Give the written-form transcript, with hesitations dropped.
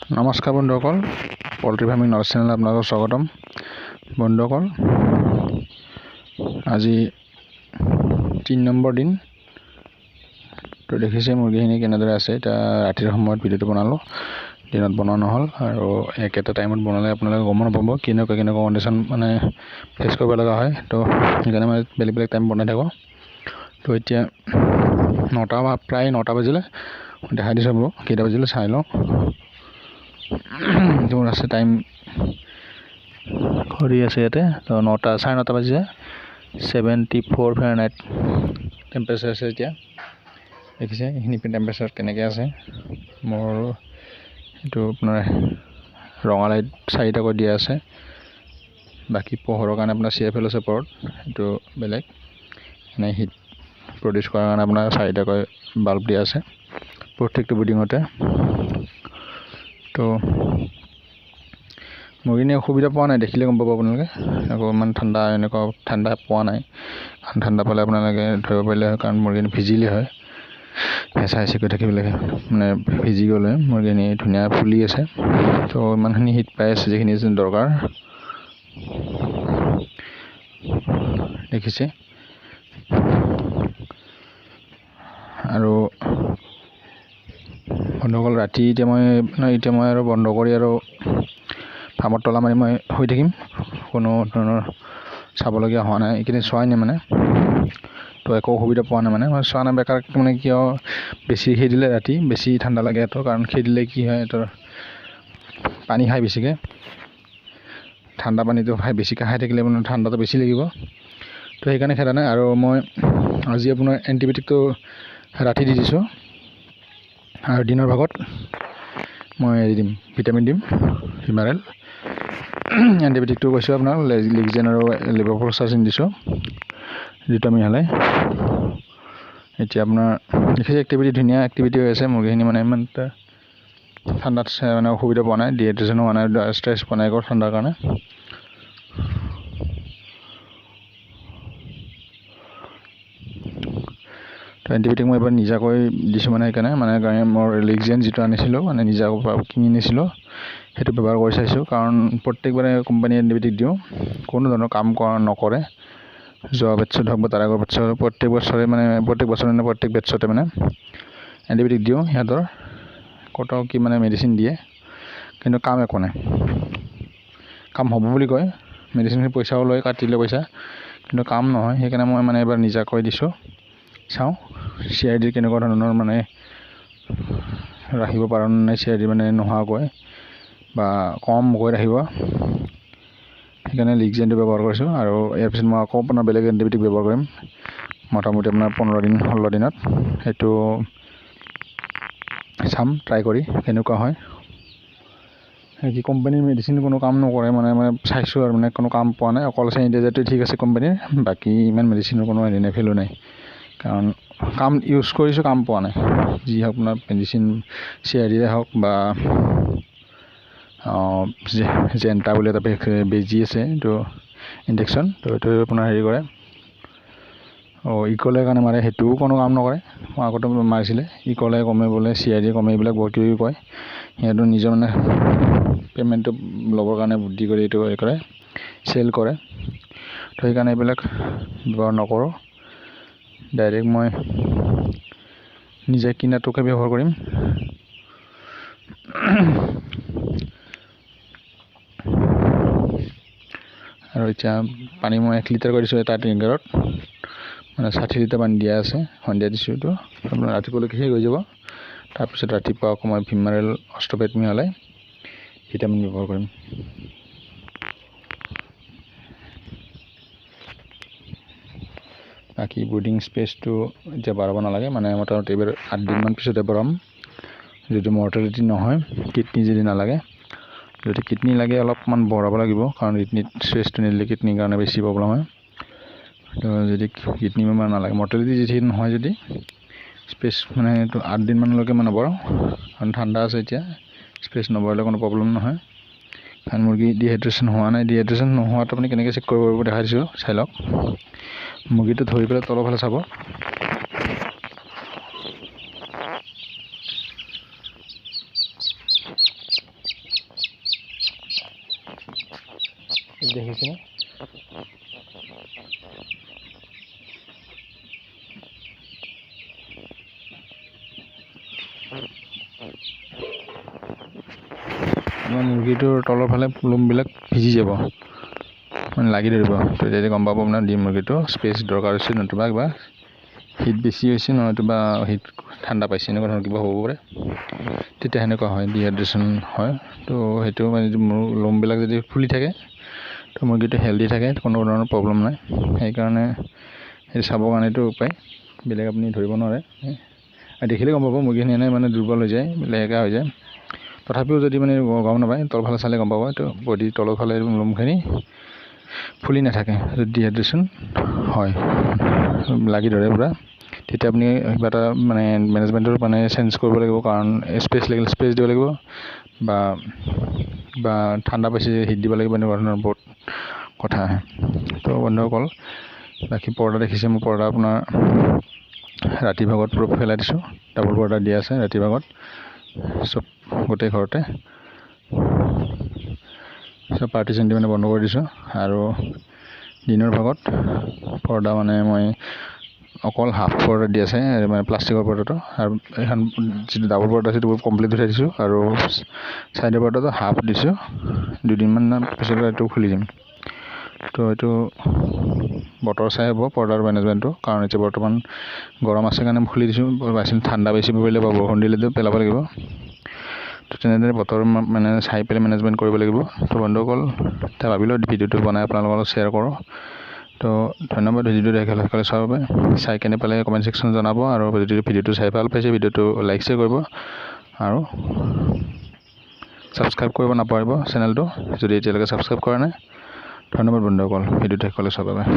নমস্কাৰ বন্ধুসকল, পোল্ট্ৰি farming knowledge channel আপোনালোকক স্বাগতম। বন্ধুসকল, আজি 3 নম্বৰ দিন। তো দেখিছে মুৰ্গীখিনি কেনেদৰে আছে। এতিয়া ৰাতিৰ সময়ত ভিডিঅ'টো বনালোঁ, দিনত বনোৱা নহ'ল। আৰু একেটা টাইমত বনালে আপোনালোকে গম নাপাব কেনেকুৱা কণ্ডিশ্যন মানে ফেচ কৰিব লগা হয়। তো সেইকাৰণে মই বেলেগ বেলেগ টাইম বনাই থাকোঁ। তো এতিয়া প্ৰায় 9টা বাজিলে। দেখাই দিছোঁ বোলো কেইটা বাজিলে চাই লওঁ। তোৰ আছে টাইম ঘড়ী আছে ইয়াতে। তো 9:30 বাজিছে। 74 ফাৰেনহাইট টেম্পাৰেচাৰ আছে এতিয়া। দেখিছে এইখিনি টেম্পাৰেচাৰ কেনেকৈ আছে। মোৰ এইটো আপোনাৰ ৰঙা লাইট 4টাকৈ দিয়া আছে। বাকী পোহৰৰ কাৰণে আপোনাৰ CFL আছে ওপৰত, এইটো বেলেগ। এনে হিট প্ৰডিউচ কৰাৰ কাৰণে আপোনাৰ 4টাকৈ বাল্ব দিয়া আছে প্ৰত্যেকটো বুডিঙতে। তো মুৰ্গীনে অসুবিধা পোৱা নাই, দেখিলে গম পাব আপোনালোকে। আকৌ ইমান এনেকুৱা ঠাণ্ডা পোৱা নাই। ঠাণ্ডা পালে আপোনালোকে ধৰিব পাৰিলে হয়, কাৰণ মুৰ্গীখিনি ভিজিলে হয়। হেঁচা হেঁচি কৰি থাকিবলৈ মানে ভিজি গ'লে মুৰ্গীখিনি ধুনীয়া ফুলি আছে। তো ইমানখিনি হিট পাই আছে যিখিনি দৰকাৰ। দেখিছে। আৰু বন্ধুসকল, ৰাতি এতিয়া মই আৰু বন্ধ কৰি আৰু ফাৰ্মত তলা মাৰি মই শুই থাকিম। কোনো ধৰণৰ চাবলগীয়া হোৱা নাই, এইখিনি চোৱাই নাই মানে। তো একো অসুবিধা পোৱা নাই মানে। মই চোৱা নাই বেকাৰ মানে কিয় বেছি খেদিলে ৰাতি বেছি ঠাণ্ডা লাগে সিহঁতৰ। কাৰণ খেদিলে কি হয়, সিহঁতৰ পানী খাই বেছিকৈ। ঠাণ্ডা পানীটো বেছিকৈ খাই থাকিলে মানে ঠাণ্ডাটো বেছি লাগিব। তো সেইকাৰণে খেদা নাই। আৰু মই আজি আপোনাৰ এণ্টিবায়'টিকটো ৰাতি দি দিছোঁ। আৰু দিনৰ ভাগত মই দিম ভিটামিন দিম, হিমাৰেল। এণ্টিবায়'টিকটো কৈছোঁ আপোনাক লিগজেন আৰু লেভ'ফ্লক্সাচিন দিছোঁ, যিটো আমি হ'লে। এতিয়া আপোনাৰ দেখিছে এক্টিভিটি ধুনীয়া এক্টিভিটি হৈ আছে মুৰ্গীখিনি। মানে ইমান ঠাণ্ডাত মানে অসুবিধা পোৱা নাই, ডিহাইড্ৰেশ্যনো হোৱা নাই, ষ্ট্ৰেছ পোৱা নাই ঠাণ্ডাৰ কাৰণে। তো এণ্টিবায়'টিক মই এবাৰ নিজাকৈ দিছোঁ মানে সেইকাৰণে মোৰ লিগজেন যিটো আনিছিলোঁ মানে নিজাকৈ কিনি নিছিলোঁ, সেইটো ব্যৱহাৰ কৰি চাইছোঁ। কাৰণ প্ৰত্যেকবাৰে কোম্পানীৰ এণ্টিবায়'টিক দিওঁ, কোনো ধৰণৰ কাম নকৰে। যোৱা বেটছত হওক বা তাৰ আগৰ বেটছত প্ৰত্যেক বছৰে প্ৰত্যেক বেটছতে মানে এণ্টিবায়'টিক দিওঁ সিহঁতৰ। ক'তো কি মানে মেডিচিন দিয়ে, কিন্তু কাম একো নাই। কাম হ'ব বুলি কয়, মেডিচিনখিনি পইচাও লয়, কাটিলে পইচা, কিন্তু কাম নহয়। সেইকাৰণে মই মানে এবাৰ নিজাকৈ দিছোঁ। চাওঁ CID কেনেকুৱা ধৰণৰ মানে ৰাখিব পাৰোঁ নাই, CID মানে নোহোৱাকৈ বা কমকৈ ৰাখিব। সেইকাৰণে লিগজেনটো ব্যৱহাৰ কৰিছোঁ। আৰু ইয়াৰ পিছত মই আকৌ আপোনাৰ বেলেগ এণ্টিবায়'টিক ব্যৱহাৰ কৰিম, মোটামুটি আপোনাৰ 15-16 দিনত। সেইটো চাম ট্ৰাই কৰি কেনেকুৱা হয়। কি কোম্পানীৰ মেডিচিন কোনো কাম নকৰে মানে চাইছোঁ আৰু মানে কোনো কাম পোৱা নাই। অকল চেনিটাইজাৰটো ঠিক আছে কোম্পানীৰ, বাকী ইমান মেডিচিনৰ কোনো ভেলু নাই। কাৰণ কাম ইউজ কৰিছোঁ, কাম পোৱা নাই। যি হওক আপোনাৰ মেডিচিন CID হওক বা জেণ্টা বুলি এটা বেজি আছে, এইটো ইনজেকশ্যন। তো এইটো আপোনাৰ হেৰি কৰে, ইকলে কাৰণে মাৰে, সেইটোও কোনো কাম নকৰে। মই আগতে মাৰিছিলে, ইকলে কমে বোলে, CID কমে, এইবিলাক বহুত কিবি কয়। সিহঁতৰ নিজৰ মানে পে'মেণ্টটো ল'বৰ কাৰণে বুদ্ধি কৰি এইটো হেৰি কৰে, চেল কৰে। তো সেইকাৰণে এইবিলাক ব্যৱহাৰ নকৰোঁ। ডাইৰেক্ট মই নিজে কিনাটোকে ব্যৱহাৰ কৰিম। আৰু এতিয়া পানী মই 1 লিটাৰ কৰি দিছোঁ এটা টেংকাৰত, মানে 60 লিটাৰ পানী দিয়া আছে, সন্ধিয়া দিছোঁ। এইটো আপোনাৰ ৰাতিপুৱালৈকে শেষ হৈ যাব। তাৰপিছত ৰাতিপুৱা আকৌ মই হিমাৰেল অষ্টপেট মিহলাই ভিটামিন ব্যৱহাৰ কৰিম। বাকী ব্ৰিডিং স্পেচটো এতিয়া বাঢ়াব নালাগে, মানে মোটামুটি এইবাৰ 8 দিনমান পিছতে বঢ়াম, যদি মৰ্টেলিটি নহয়, কিডনি যদি নালাগে। যদি কিডনি লাগে অলপমান বঢ়াব লাগিব, কাৰণ কিডনিত স্পেচটো নিদিলে কিডনিৰ কাৰণে বেছি প্ৰব্লেম হয়। তো যদি কিডনি বেমাৰ নালাগে, মৰ্টেলিটি যদি নহয়, যদি স্পেচ মানে এইটো 8 দিনমানলৈকে মানে নবঢ়াওঁ। কাৰণ ঠাণ্ডা আছে এতিয়া, স্পেচ নবঢ়ালে কোনো প্ৰব্লেম নহয়। কাৰণ মুৰ্গী ডিহাইড্ৰেশ্যন হোৱা নাই। ডিহাইড্ৰেশ্যন নোহোৱাটো আপুনি কেনেকৈ চেক কৰিব পাৰিব দেখাই দিছোঁ, চাই লওক। মুৰ্গীটো ধৰি পেলাই তলৰ ফালে চাব। দেখিছেনে আমাৰ মুৰ্গীটোৰ তলৰ ফালে লোমবিলাক ভিজি যাব মানে লাগি ধৰিব তো তেতিয়া গম পাব আপোনাৰ ডিম মুৰ্গীটো স্পেচ দৰকাৰ হৈছে নতুবা কিবা হিট বেছি হৈছে নতুবা হিট ঠাণ্ডা পাইছে এনেকুৱা ধৰণৰ কিবা হ'ব পাৰে তেতিয়া সেনেকুৱা হয় ডিহাইড্ৰেশ্যন হয় তো সেইটো মানে লোমবিলাক যদি ফুলি থাকে তো মুৰ্গীটো হেল্ডি থাকে কোনো ধৰণৰ প্ৰব্লেম নাই সেইকাৰণে সেইটো চাবৰ কাৰণে এইটো উপায় বেলেগ আপুনি ধৰিব নোৱাৰে আৰু দেখিলে গম পাব মুৰ্গীখিনি এনে মানে দুৰ্বল হৈ যায় লেহেকা হৈ যায় তথাপিও যদি মানে গম নাপায় তলফালে চালে গম পাব এইটো বডি তলৰ ফালে লোমখিনি ফুলি নাথাকে যদি ডিহাইড্ৰেশ্যন হয় লাগি ধৰে পূৰা তেতিয়া আপুনি কিবা এটা মানে মেনেজমেণ্টৰ মানে চেঞ্জ কৰিব লাগিব কাৰণ স্পেচ লাগিলে স্পেচ দিব লাগিব বা ঠাণ্ডা পাইছে হিট দিব লাগিব এনেকুৱা ধৰণৰ বহুত কথা আহে তো বন্ধুসকল বাকী পৰ্দা দেখিছে মোৰ পৰ্দা আপোনাৰ ৰাতি ভাগত পূৰা পেলাই দিছোঁ ডাবল পৰ্দা দিয়া আছে ৰাতি ভাগত চব গোটেই ঘৰতে চব পাৰ্টিশ্যন দি মানে বন্ধ কৰি দিছোঁ আৰু দিনৰ ভাগত পৰ্দা মানে মই অকল হাফ পৰ্দা দি আছে মানে প্লাষ্টিকৰ পৰ্দাটো আৰু এখন যিটো ডাবল পৰ্দা আছে সেইটো কমপ্লিট উঠাই দিছোঁ আৰু চাইডৰ পৰ্দাটো হাফ দিছোঁ দুদিনমান পিছত এইটো খুলি দিম তো এইটো বতৰ চাই হ'ব পৰ্দাৰ মেনেজমেণ্টটো কাৰণ এতিয়া বৰ্তমান গৰম আছে কাৰণে খুলি দিছোঁ ঠাণ্ডা বেছি পৰিলে বা বৰষুণ দিলেতো পেলাব লাগিব তো তেনেদৰে বতৰ মানে চাই পেলাই মেনেজমেণ্ট কৰিব লাগিব তো বন্ধুসকল এতিয়া ভাবিলোঁ ভিডিঅ'টো বনাই আপোনালোকৰ লগত শ্বেয়াৰ কৰোঁ তো ধন্যবাদ ভিডিঅ'টো দেখালে চাব পাৰে চাই কেনে পালে কমেণ্ট ছেকশ্যন জনাব আৰু যদি ভিডিঅ'টো চাই ভাল পাইছে ভিডিঅ'টো লাইক শ্বেয়াৰ কৰিব আৰু ছাবস্ক্ৰাইব কৰিব নাপাহৰিব চেনেলটো যদি এতিয়ালৈকে ছাবস্ক্ৰাইব কৰা নাই ধন্যবাদ বন্ধুসকল ভিডিঅ'টো দেখালে চাব পাৰে